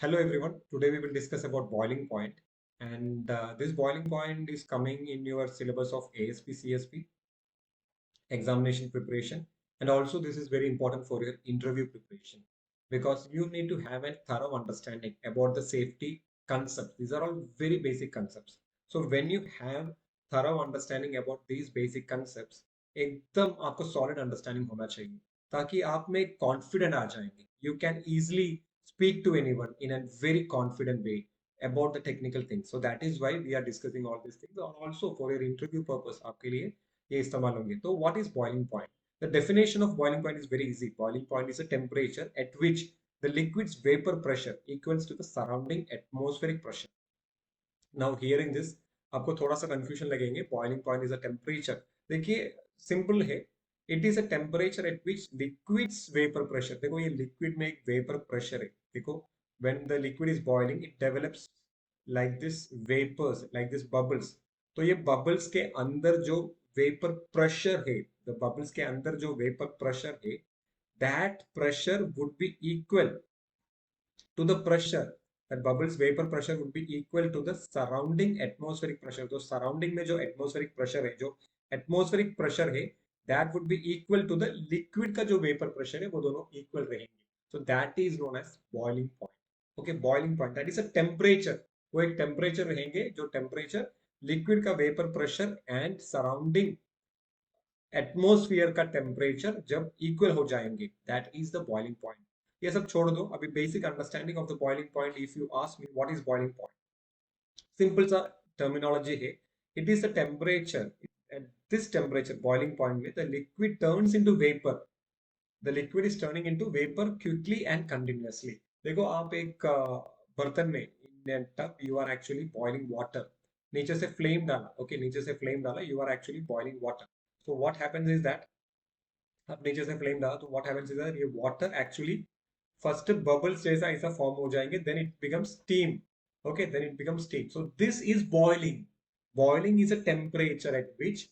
Hello everyone. Today we will discuss about boiling point, and this boiling point is coming in your syllabus of ASP CSP examination preparation, and also this is very important for your interview preparation because you need to have a thorough understanding about the safety concepts. These are all very basic concepts. So when you have thorough understanding about these basic concepts, एकदम आपको solid understanding होना चाहिए ताकि आप में confident आ जाएंगे. You can easily speak to anyone in a very confident way about the technical things. So that is why we are discussing all these things, and also for your interview purpose आपके लिए ये इस्तेमाल होंगे. तो what is boiling point? The definition of boiling point is very easy. Boiling point is a temperature at which the liquid's vapor pressure equals to the surrounding atmospheric pressure. Now hearing this आपको थोड़ा सा confusion लगेंगे. Boiling point is a temperature. देखिए simple है. It is a temperature at which liquid's vapor pressure. देखो ये liquid में एक vapor pressure है. देखो when the liquid is boiling it develops like this vapors, like this bubbles. तो ये bubbles के अंदर जो vapor pressure है, the bubbles के अंदर जो vapor pressure है, that pressure would be equal to the pressure. That bubbles vapor pressure would be equal to the surrounding atmospheric pressure. तो surrounding में जो atmospheric pressure है, जो atmospheric pressure है, that would be equal to the liquid का जो vapor pressure है, वो दोनों equal रहेंगे. So that is known as boiling point. Okay, boiling point. That is a temperature. वो एक temperature रहेंगे जो temperature liquid का vapor pressure and surrounding atmosphere का टेम्परेचर जब इक्वल हो जाएंगे that is the boiling point. ये सब छोड़ दो. अभी basic understanding of the boiling point. If you ask me what is boiling point, simple सा टर्मिनोलॉजी है. It is the temperature. At this temperature boiling point में the liquid turns into vapour. The liquid is turning into vapour quickly and continuously. देखो आप एक बर्तन में इन tub you are actually boiling water. नीचे से फ्लेम डाला. ओके, नीचे से फ्लेम डाला. You are actually boiling water. So what happens is that अब नीचे से फ्लेम डाला तो व्हाट हैपेंस इज दैट ये वाटर एक्चुअली फर्स्ट बबल्स जैसा ऐसा फॉर्म हो जाएंगे. Then it becomes steam. Okay, then it becomes steam. So this is boiling. Boiling is a temperature at which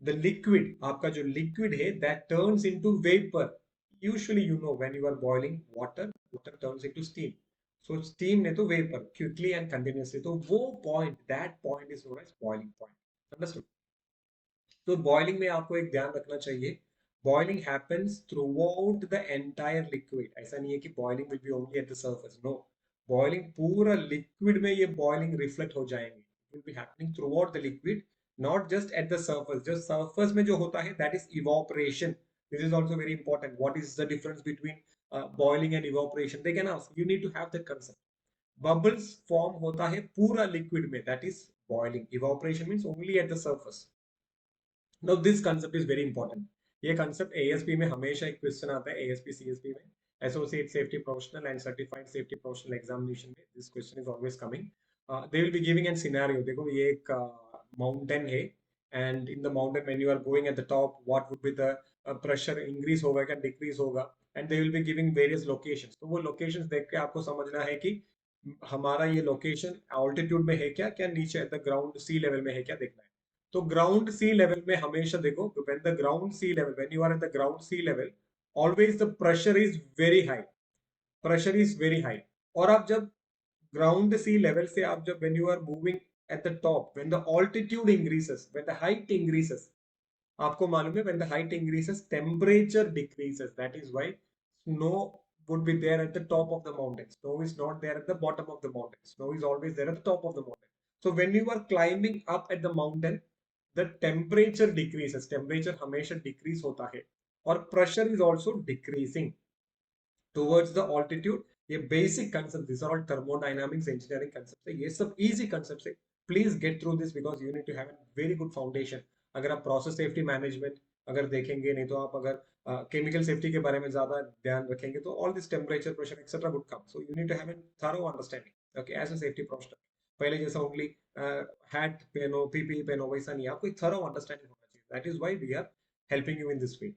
the liquid, आपका जो liquid है that turns into vapor. Usually you know when you are boiling water, water turns into steam. So steam ने तो vapor quickly and continuously. तो वो point, that point is known as boiling point. Understood? तो boiling में आपको एक ध्यान रखना चाहिए. Boiling happens throughout the entire liquid. ऐसा नहीं है कि boiling will be only at the surface. No. Boiling पूरा liquid में ये boiling reflect हो जाएंगे. It will be happening throughout the liquid, not just at the surface. Just surface में जो होता है that is evaporation. This is also very important. What is the difference between boiling and evaporation? They can ask. You need to have that concept. Bubbles form होता है पूरा liquid में. That is boiling. Evaporation means only at the surface. Now this concept is very important. ये concept ASP में हमेशा एक question आता है. ASP CSP में Associate Safety Professional and Certified Safety Professional examination में this question is always coming. They will be giving a scenario. देखो ये एक mountain है, and in the mountain when you are going at the top, what would be the pressure increase होगा क्या decrease होगा, and they will be giving various locations. तो वो locations देख के आपको समझना है कि हमारा ये location altitude में है क्या, क्या नीचे at the ground sea level में है क्या, देखना है. तो ग्राउंड सी लेवल में हमेशा देखो when the ground sea level, when you are at the ground sea level, always the pressure is very high. Pressure is very high. और आप जब ग्राउंड सी लेवल से आप जब when you are moving at the top, when the altitude increases, when the height increases, आपको मालूम है when the height increases temperature decreases. That is why snow would be there at the top of the mountain. Snow is not there at the bottom of the mountain. Snow is always there at the top of the mountain. So when you are climbing up at the mountain, the temperature decreases. Temperature हमेशा decrease होता है और pressure is also decreasing towards the altitude. ये basic concepts, these are all thermodynamics engineering concepts है. ये सब easy concepts है. Please get through this because you need to have a very good foundation. अगर आप process safety management अगर देखेंगे, नहीं तो आप अगर chemical safety के बारे में ज्यादा ध्यान रखेंगे तो all this temperature, pressure etc would come. So you need to have a thorough understanding. Okay, as a safety professional. पहले जैसा ओनली हैट पहनो, पीपीई पहनो, वैसा नहीं. आपको एक थरो अंडरस्टैंडिंग होना चाहिए. That is why we are helping you in this way.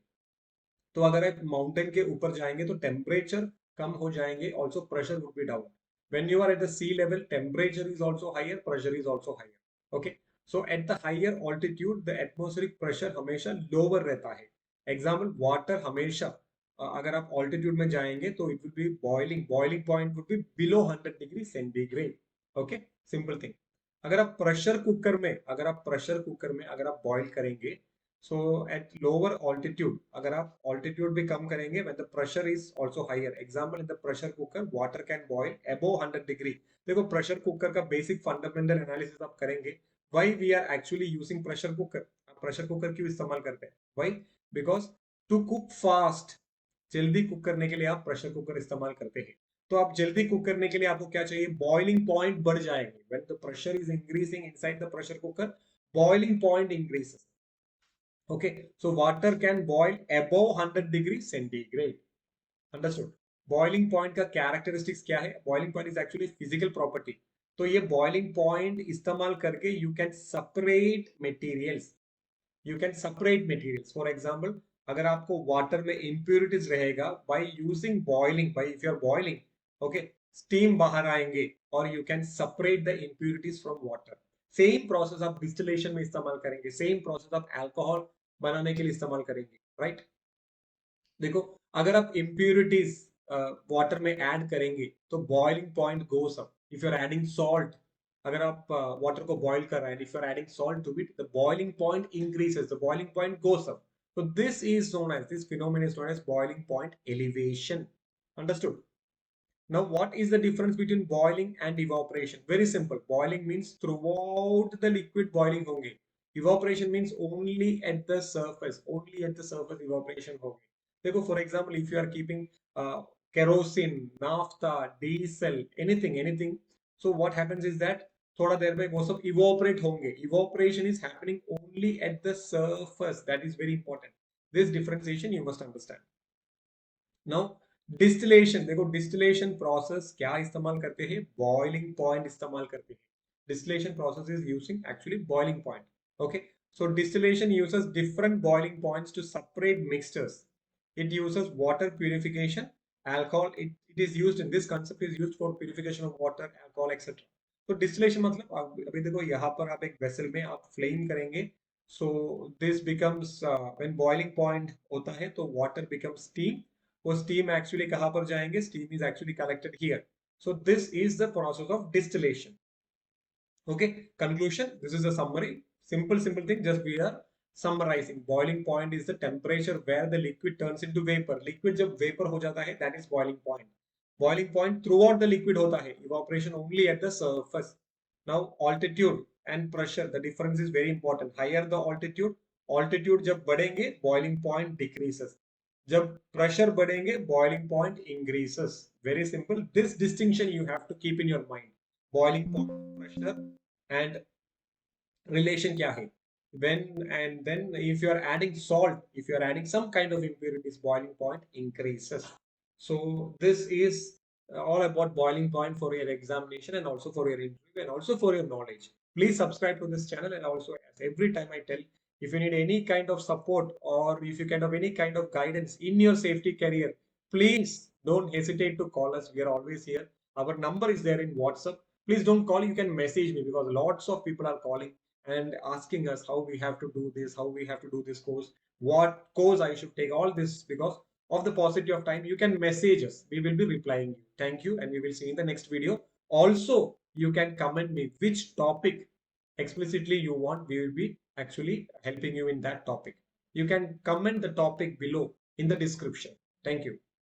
तो अगर आप माउंटेन के ऊपर जाएंगे तो टेम्परेचर कम हो जाएंगे, also pressure would be down. When you are at the sea level, temperature is also higher, pressure is also higher. Okay, so at the higher altitude the atmospheric pressure हमेशा lower रहता है. Example, water हमेशा अगर आप altitude में जाएंगे तो it will be boiling point would be below 100 degree centigrade. Okay, simple thing. अगर आप बॉईल करेंगे, सो एट लोअर ऑल्टीट्यूड, अगर आप ऑल्टीट्यूड भी कम करेंगे when the pressure is also higher. Example, in the pressure cooker water can boil above 100 degree. देखो, pressure cooker का बेसिक फंडामेंटल एनालिसिस आप करेंगे. Why we are actually using pressure cooker? Pressure cooker क्यों इस्तेमाल करते हैं? Why? Because to cook fast, जल्दी cook करने के लिए आप प्रेशर कुकर इस्तेमाल करते हैं. तो आप जल्दी कुक करने के लिए आपको क्या चाहिए? बॉइलिंग पॉइंट बढ़ जाएंगे. When the pressure is increasing inside the pressure cooker, boiling point increases. Okay, so water can boil above 100 degree centigrade. Understood? Boiling point का कैरेक्टरिस्टिक्स क्या है? Boiling point is actually physical property. तो ये boiling point इस्तेमाल करके you can separate materials. For example, अगर आपको water में इम्प्यूरिटीज रहेगा, by using boiling, by if you are boiling, okay, steam बाहर आएंगे और you can separate the impurities from water. Same process आप डिस्टिलेशन में इस्तेमाल करेंगे, सेम प्रोसेस आप अल्कोहल बनाने के लिए इस्तेमाल करेंगे, राइट? देखो, अगर आप इम्प्यूरिटीज वाटर में ऐड करेंगे तो boiling point goes up. If you are adding salt, अगर आप वाटर को बॉईल कर रहे हैं, if you are adding salt to it, the boiling point increases, the boiling point goes up. So this phenomenon is known as boiling point elevation. Understood? Now, what is the difference between boiling and evaporation? Very simple. Boiling means throughout the liquid boiling होंगे. Evaporation means only at the surface. Only at the surface evaporation होंगे. देखो, for example, if you are keeping kerosene, naphtha, diesel, anything, so what happens is that थोड़ा देर में वो सब evaporate होंगे. Evaporation is happening only at the surface. That is very important. This differentiation you must understand. Now, distillation. देखो, distillation process क्या इस्तेमाल करते हैं? बॉइलिंग पॉइंट इस्तेमाल करते हैं. Distillation process is using actually boiling point. Okay, so distillation uses different boiling points to separate mixtures. it uses water purification, alcohol. It is used in this concept is used for purification of water, alcohol, etc. तो distillation मतलब अभी देखो, यहाँ पर आप एक vessel में आप फ्लेम करेंगे. So this becomes, when boiling point होता है तो वाटर बिकम्स स्टीम. वो स्टीम एक्चुअली कहां पर जाएंगे? Steam is actually collected here. So this is the process of distillation. Okay, conclusion. This is a summary. Simple thing. Just we are summarizing. Boiling point is the temperature where the liquid turns into vapor. Liquid जब vapor हो जाता है, that is boiling point. Boiling point throughout the liquid होता है. Evaporation only at the surface. Now, altitude and pressure. The difference is very important. Higher the altitude जब बढ़ेंगे, boiling point decreases. जब pressure बढ़ेंगे, boiling point increases. Very simple. This distinction you have to keep in your mind. Boiling point, pressure, and relation क्या है? When and then if you are adding salt, if you are adding some kind of impurities, boiling point increases. So this is all about boiling point for your examination and also for your interview and also for your knowledge. Please subscribe to this channel, and also, as every time I tell, if you need any kind of support or if you can have any kind of guidance in your safety career, please don't hesitate to call us. We are always here. Our number is there in WhatsApp. Please don't call. You can message me, because lots of people are calling and asking us how we have to do this, how we have to do this course, what course I should take, all this. Because of the paucity of time, you can message us. We will be replying you. Thank you, and we will see you in the next video. Also, you can comment me which topic explicitly you want. We will be actually helping you in that topic. You can comment the topic below in the description. Thank you.